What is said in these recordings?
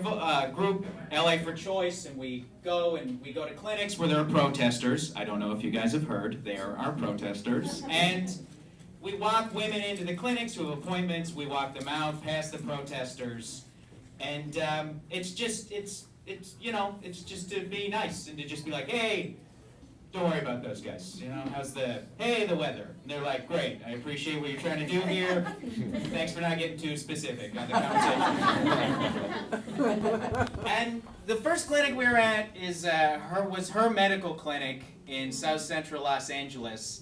we're a group, LA for Choice, and we go to clinics where there are protesters. I don't know if you guys have heard, there are protesters. And we walk women into the clinics who have appointments, we walk them out past the protesters, and it's just to be nice and to just be like, hey, don't worry about those guys. How's the weather? And they're like, great, I appreciate what you're trying to do here. Thanks for not getting too specific on the conversation. And the first clinic we were at was her medical clinic in South Central Los Angeles.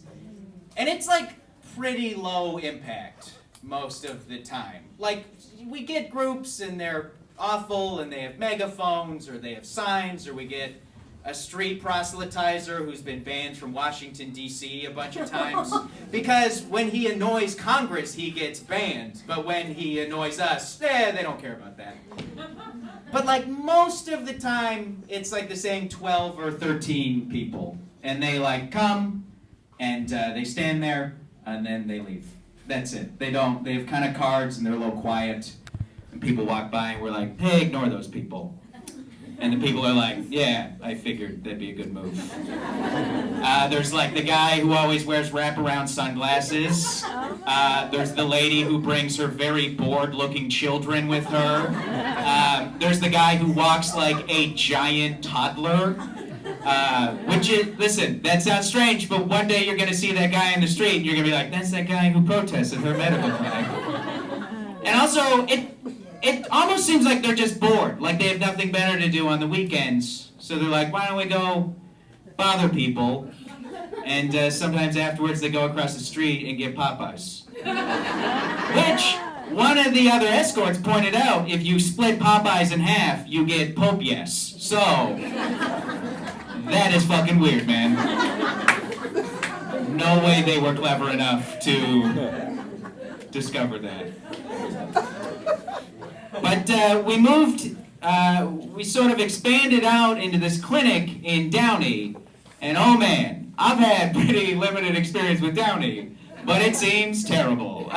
And it's like pretty low impact most of the time. Like, we get groups and they're awful and they have megaphones or they have signs, or we get a street proselytizer who's been banned from Washington, D.C. a bunch of times. Because when he annoys Congress, he gets banned. But when he annoys us, they don't care about that. But like most of the time, it's like the same 12 or 13 people. And they like come, and they stand there, and then they leave. That's it. They have kind of cards, and they're a little quiet. And people walk by, and we're like, hey, ignore those people. And the people are like, yeah, I figured that'd be a good move. There's like the guy who always wears wraparound sunglasses. There's the lady who brings her very bored-looking children with her. There's the guy who walks like a giant toddler. Listen, that sounds strange, but one day you're going to see that guy in the street, and you're going to be like, that's that guy who protested her medical clinic. And also, it almost seems like they're just bored, like they have nothing better to do on the weekends. So they're like, why don't we go bother people? And sometimes afterwards they go across the street and get Popeyes. Which, one of the other escorts pointed out, if you split Popeyes in half, you get Pope Yes. So, that is fucking weird, man. No way they were clever enough to discover that. But we sort of expanded out into this clinic in Downey, and oh man, I've had pretty limited experience with Downey, but it seems terrible.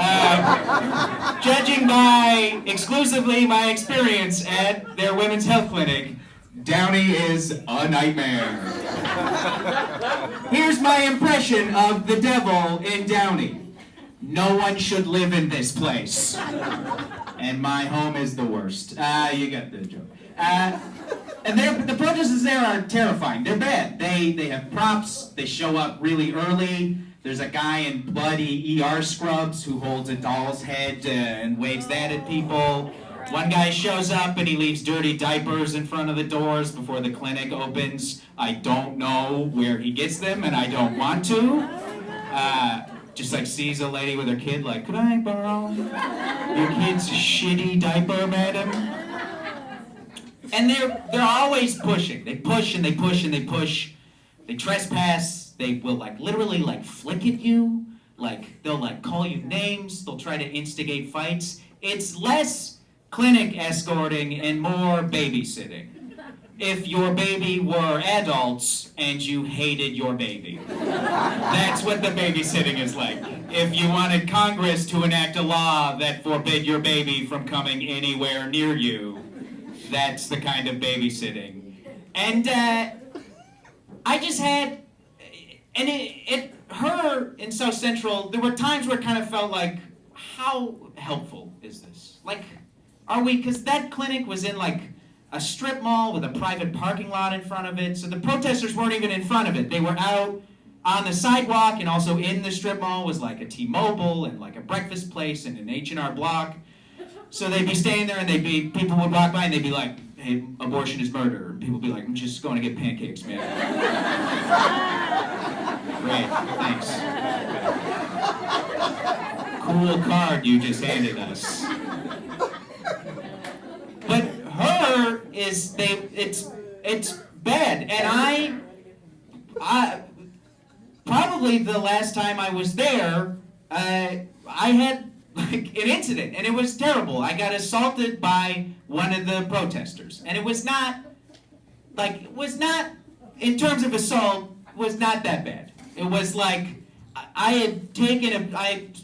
Judging by exclusively my experience at their women's health clinic, Downey is a nightmare. Here's my impression of the devil in Downey. No one should live in this place. And my home is the worst. You got the joke. And the protesters there are terrifying. They're bad. They have props. They show up really early. There's a guy in bloody ER scrubs who holds a doll's head and waves that at people. One guy shows up and he leaves dirty diapers in front of the doors before the clinic opens. I don't know where he gets them, and I don't want to. Just like sees a lady with her kid, like, could I borrow your kid's shitty diaper, madam? And they're always pushing. They push and they push and they push. They trespass. They will like literally like flick at you. Like they'll like call you names. They'll try to instigate fights. It's less clinic escorting and more babysitting. If your baby were adults and you hated your baby. That's what the babysitting is like. If you wanted Congress to enact a law that forbid your baby from coming anywhere near you, that's the kind of babysitting. And I just had, and her in South Central, there were times where it kind of felt like, how helpful is this? Like, are we, because that clinic was in like a strip mall with a private parking lot in front of it, so the protesters weren't even in front of it. They were out on the sidewalk, and also in the strip mall was like a T-Mobile and like a breakfast place and an H&R Block. So they'd be staying there, and people would walk by and they'd be like, hey, abortion is murder. And people would be like, I'm just going to get pancakes, man. Great, thanks. Cool card you just handed us. But her is it's bad, and I probably the last time I was there, I had like an incident, and it was terrible. I got assaulted by one of the protesters, and it was not in terms of assault, was not that bad. It was like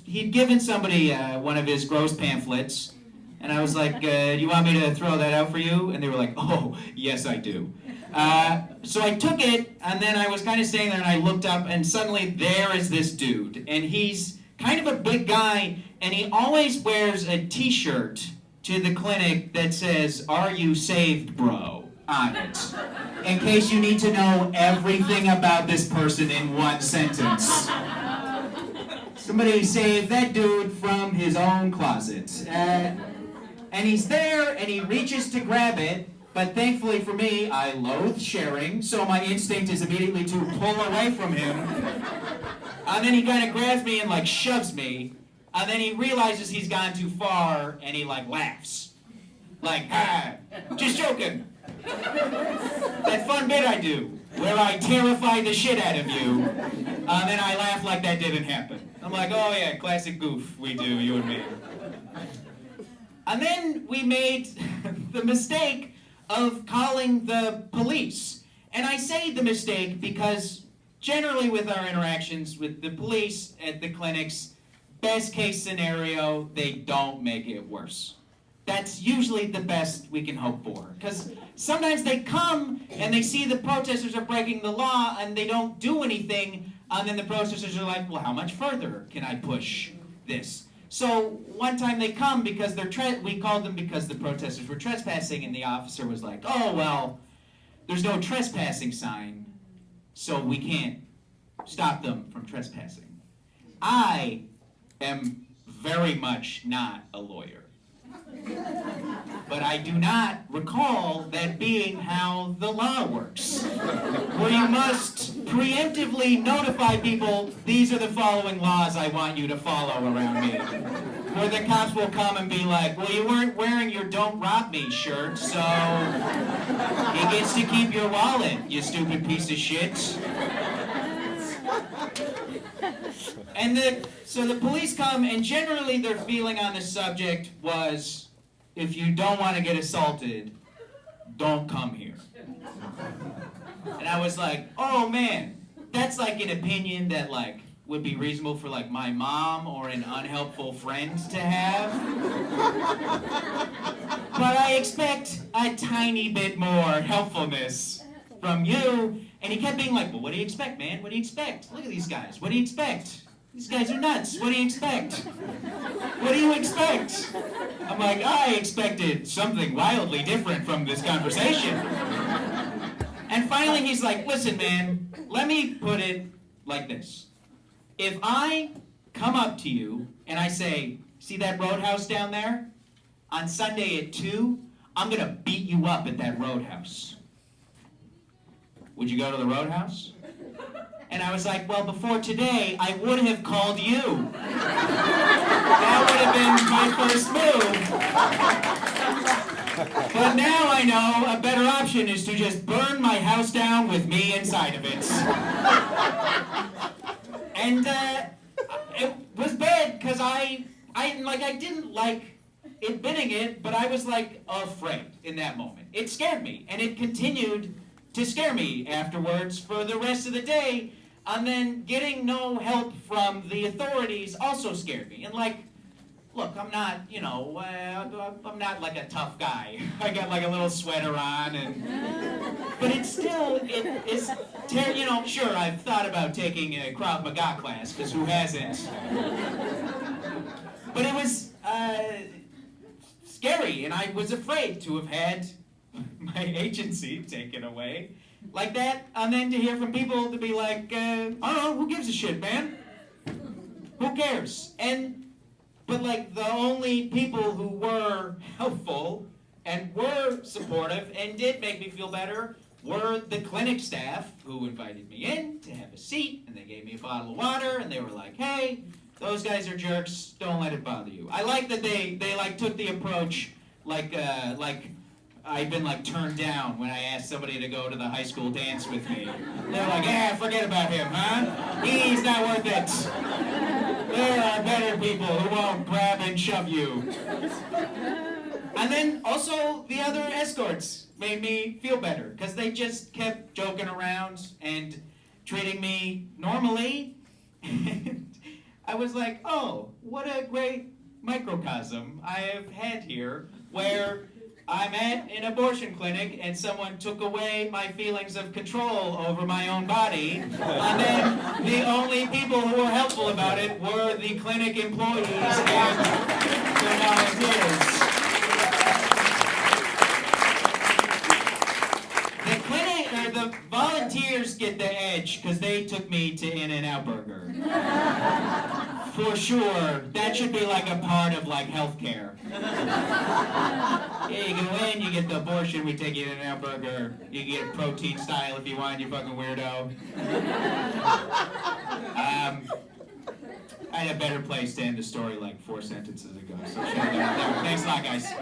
he'd given somebody one of his gross pamphlets. And I was like, do you want me to throw that out for you? And they were like, oh, yes, I do. So I took it, and then I was kind of standing there, and I looked up, and suddenly there is this dude. And he's kind of a big guy, and he always wears a t-shirt to the clinic that says, "Are you saved, bro?" on it. In case you need to know everything about this person in one sentence. Somebody saved that dude from his own closet. And he's there, and he reaches to grab it, but thankfully for me, I loathe sharing, so my instinct is immediately to pull away from him. And then he kind of grabs me and like shoves me, and then he realizes he's gone too far, and he like laughs. Like, ah, just joking. That fun bit I do, where I terrify the shit out of you, and then I laugh like that didn't happen. I'm like, oh yeah, classic goof we do, you and me. And then we made the mistake of calling the police. And I say the mistake because generally with our interactions with the police at the clinics, best case scenario, they don't make it worse. That's usually the best we can hope for. Because sometimes they come and they see the protesters are breaking the law and they don't do anything, and then the protesters are like, well, how much further can I push this? So one time they come because we called them because the protesters were trespassing, and the officer was like, oh, well, there's no trespassing sign, so we can't stop them from trespassing. I am very much not a lawyer. But I do not recall that being how the law works, where you must preemptively notify people, these are the following laws I want you to follow around me. Where the cops will come and be like, well, you weren't wearing your "Don't Rob Me" shirt, so he gets to keep your wallet, you stupid piece of shit. And so the police come, and generally their feeling on the subject was, if you don't want to get assaulted, don't come here. And I was like, oh man, that's like an opinion that like would be reasonable for like my mom or an unhelpful friend to have. But I expect a tiny bit more helpfulness from you. And he kept being like, well, what do you expect, man? What do you expect? Look at these guys. What do you expect? These guys are nuts. What do you expect? What do you expect? I'm like, I expected something wildly different from this conversation. And finally he's like, listen, man, let me put it like this. If I come up to you and I say, see that roadhouse down there? On Sunday at 2, I'm going to beat you up at that roadhouse. Would you go to the roadhouse? And I was like, well, before today, I would have called you. That would have been my first move. But now I know a better option is to just burn my house down with me inside of it. And it was bad because I didn't like admitting it, but I was like afraid in that moment. It scared me, and it continued to scare me afterwards for the rest of the day. And then getting no help from the authorities also scared me. And like, look, I'm not, I'm not like a tough guy. I got like a little sweater on, but it's still, sure, I've thought about taking a Krav Maga class, because who hasn't? But it was scary, and I was afraid to have had my agency taken away like that, and then to hear from people to be like, I don't know, who gives a shit, man? Who cares? But like the only people who were helpful and were supportive and did make me feel better were the clinic staff who invited me in to have a seat, and they gave me a bottle of water, and they were like, hey, those guys are jerks, don't let it bother you. I like that they like took the approach like I'd been like turned down when I asked somebody to go to the high school dance with me. They're like, yeah, forget about him, huh? He's not worth it. There are better people who won't grab and shove you. And then also the other escorts made me feel better because they just kept joking around and treating me normally. And I was like, oh, what a great microcosm I have had here, where I'm at an abortion clinic and someone took away my feelings of control over my own body, and then the only people who were helpful about it were the clinic employees and the volunteers. The volunteers get the edge because they took me to In-N-Out Burger. For sure, that should be like a part of like healthcare. Yeah, you go in, you get the abortion, we take you to In-N-Out Burger. You get it protein style if you want, you fucking weirdo. I had a better place to end the story like 4 sentences ago, so shout out there. Thanks a lot, guys.